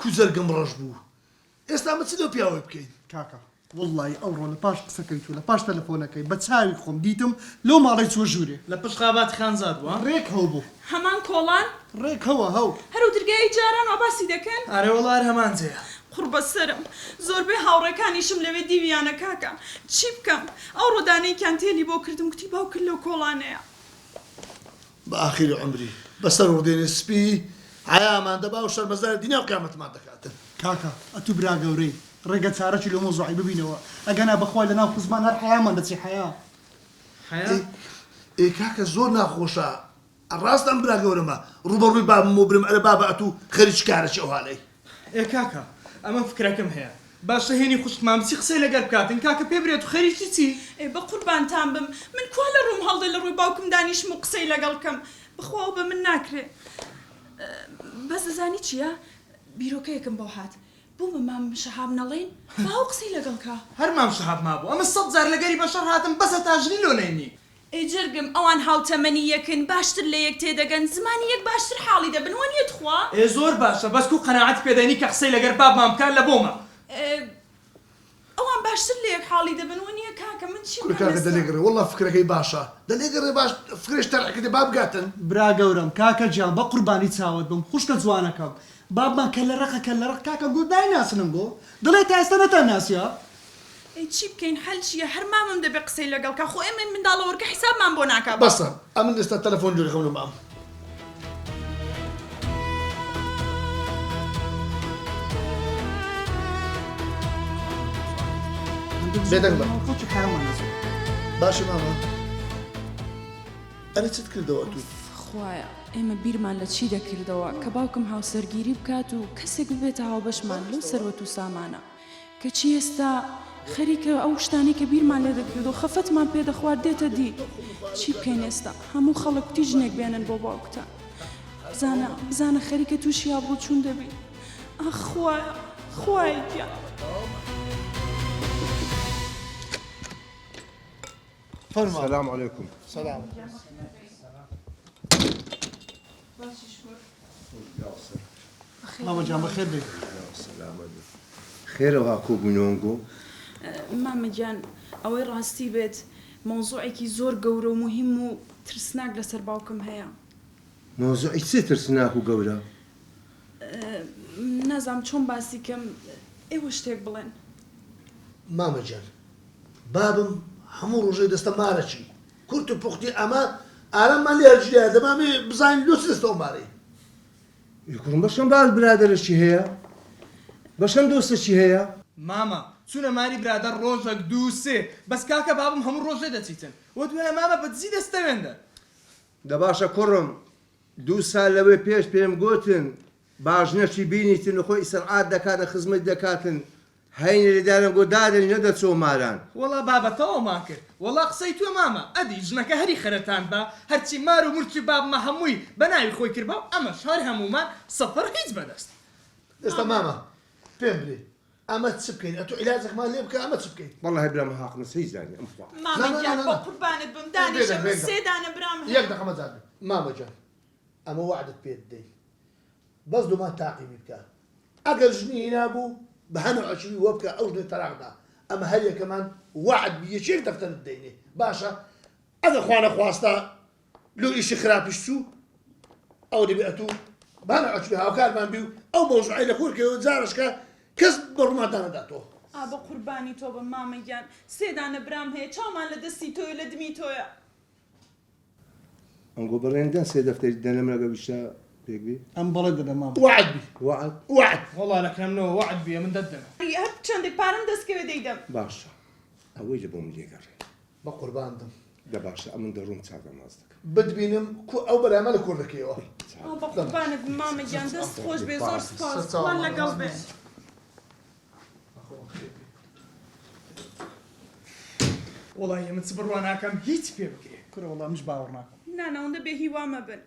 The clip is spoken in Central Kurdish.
کوزەرگم ڕەش بوو ئێستا مە چ لەو پیاوەی بکەین کاکە وڵڵی ئەوڕۆ لە پاش قسەکەی تو لە پاش تەلەفۆنەکەی بە چاوی خۆم دیتم لەو ماڵی چوە ژوورێ لە پشت خابات خانزاد بووە ڕێک هەو بوو هەمان کۆڵان ڕێک هەوە هەو هەرو دەرگای جاران وا باسی دەکەن ئارێ وەڵار هەمان جەیە قوربە سرم زۆربەی هاوڕێکانیشم لەوێ دیویانە کاکە چی بکەم ئەو ڕۆدانەیەکیان تێلی بۆ کردم گوتی باوکرد لەو کۆڵانەیە بە ئاخری عمری بەسەر ڕۆدێنێ سپی حیامان دەبا و شەرمەزار دینیا و قیامەتمان دەکاتن کاکە ئەتو برا گەورەی ڕێگە چارەکی لە مۆزوعی ببینەوە ئەگەنا بەخوای لە ناو خزمان هەر حیامان دەچی حیا حیا ئێ کاکە زۆر ناخۆشە ڕاستم برا گەورەمە ڕوبەڕووی بابم و برم ئەرە بابە ئەتو خەریک کارەکی ئەو هاڵەی ئێ کاکە ئەمە فکرەکەم هەیە باشە هێنی خوشتمان بچی قسەی لەگەر بکاتن کاکە پێ برێت و خەریکی چی ئێ بە قوربانتان بم من کوا لە ڕووم هەڵدە لە ڕووی باوکم دانیشم و قسەی لەگەڵ بکەم بخوا بە من ناکرێ بەس دەزانی چییە بیرۆکەیەکم بۆ هات بۆ بە مام شەهاب نەڵێن باو قسەی لەگەڵ کا هەر مام شەهاب مابوو ئەمە 100 جار لەگەری بەشەر هاتم بەسە تاژنی لۆ نەینی ئەی جرگم ئەوان هاوتەمەنی یەکن باشتر لە یەک تێدەگەن زمانی یەک باشتر حاڵی دەبن وەنیەت خوا ئێ زۆر باشە بەس و قەناعەت پێدەنی کە قسەی لەگەر بابمان بکات لە بۆمە ئەوان باشتر لە یەک حاڵی دەبن وەنیە کاکە من چی کاکە دەلێگرێ وەڵا فکرەکەی باشە دەلێگرێ باش فکرش تەرعکردێ با بگاتن برا گەورم کاکە جیان بە قوربانی چاوت بم خوشکە جوانەکەم بابمان کە لە ڕقە کە لە ڕق کاکە گوت نایناسنم بۆ دڵێ تا ئێستا نەتاناسیە ئەی چی بکەین هەل چییە هەر مامم دەبێ قسەی لەگەڵ کا خۆ ئێمە منداڵەوەرگە حیسابمان بۆ ناکا بەسە ئەمن ئێستا تەلەفۆن جوێ خەم لە مام بێدەنگ بە خۆکی حیامان نەچوو باشە ماما ئەرە چت کردەوە تو خوایە ئێمە بیرمان لە چی دەکردەوە کە باوکم هاوسەرگیری بکات و کەسێک ببێتە هاوبەشمان لەو سەروەت و سامانە کە چی ئێستا خەریکە ئەو شتانی کە بیرمان لێ دەکرد و خەفەتمان پێ دەخوارد دێتە دی چی بکەین ئێستا هەموو خەڵک تی ژنێک بێنن بۆ باوکتان بزانە خەریکە تووشی ئابڕوو چوون دەبی ئەخ خوایە خوایەتیان السلام عليكم. سلام ماما جان بەخێر بێ خير واكو بنونغو. مامەگیان ئەوەی ڕاستی بێت مۆزوعێکی زۆر گەورە و مهم و ترسناک لەسەر باوکم هەیە موضوعي ستر سناكو قولا. نازام چۆن باسی کەم ئێوە شتێک بڵێن مامە جان بابم هەموو ڕۆژەی دەستە مارەچی کورت و پوختی ئەمە ئاراممان لێ هەرجیا دەمامی بزانین لۆ دەستەوە مارەی يكون بشم بعد برادر شي هي. بشم دوست شي هي. ماما چونە ماری برادر ڕۆژێک دوو سێ بەس کاکە بابم هەموو ڕۆژێ دەچیتن وە دوێنە مامە بەدزی دەستەوێندە دباشا كرم دو سال لوي بيش بيم قوتن باجنشي بينيتن وخوي سرعات دكاتن خزمت دكاتن هين اللي دارن قو دادن ندى تسو ماران وەڵا بابەتەوە ما کرد وەڵا قسەی توێ مامە ئەدی ژنەکە هەری خەرەتان بە هەرچی مار و مرچی بابمە هەمووی بە ناوی خۆی کرد بە ئەمەش هەر هەمومان سەفەر هیچ بەدەست ئێستا مامە پێم برێ ئەمە چ بکەین ئەتو عیلاجێکمان لێ بکە ئەمە چ بکەین والله هاي بلا محاق نسي زاني امخوا مامەگیان بۆ قوربانت بم دانیشم سێدانە برام هەیە. یەک دەقەمە زار مامە جان ئەمە وعدت پێ دەی بەس دوومان تاقیمی بکە ئەگەر ژنی نابوو بە هەنە عەشوی وە بکە ئەو ژنەی تەلاقدا ئەمە هەر یەکەمان وعد یەکێک دەفتەرت دەینێ باشە ئەگەر خوا نەخواستا لۆ ئیشی خراپیش چوو ئەو دەبێ ئەتوو بە هەنە عەشوی هاوکارمان بی و ئەو مۆزوعی لە خۆرکەوە جارشکە کەس بەڕووماندا نەداتەوە بە قوربانی تۆ بە مامەگیان سێدانە برام هەیە چاومان لە دەستی تۆی لە دمی تۆیە انقو بريندن سي دفتر دنم لقى بشا بيقبي ئەم بەڵێ دەدە ماما وعد بی وعد وعد وەڵا لەکەمنەوە وعد بیە من دەدەمە هەر چەندێک پارەم دەستکەوێ دەیدەم باشا اوي جابوم لي قري بە قورباندم ده باشا امن دروم تاقا مازدك بدبینم ئەو بەرامە لە کوردەکەیەوە بە قوربانت مامەگیان دەست خۆش بێ زۆر سپاس وان لەگەڵ بێ وەڵی من چ بڕواناکەم هیچ پێ بکرێ کورە وەڵام مش باوەڕ ناکەم نانەوەندە بێ هیوامە بن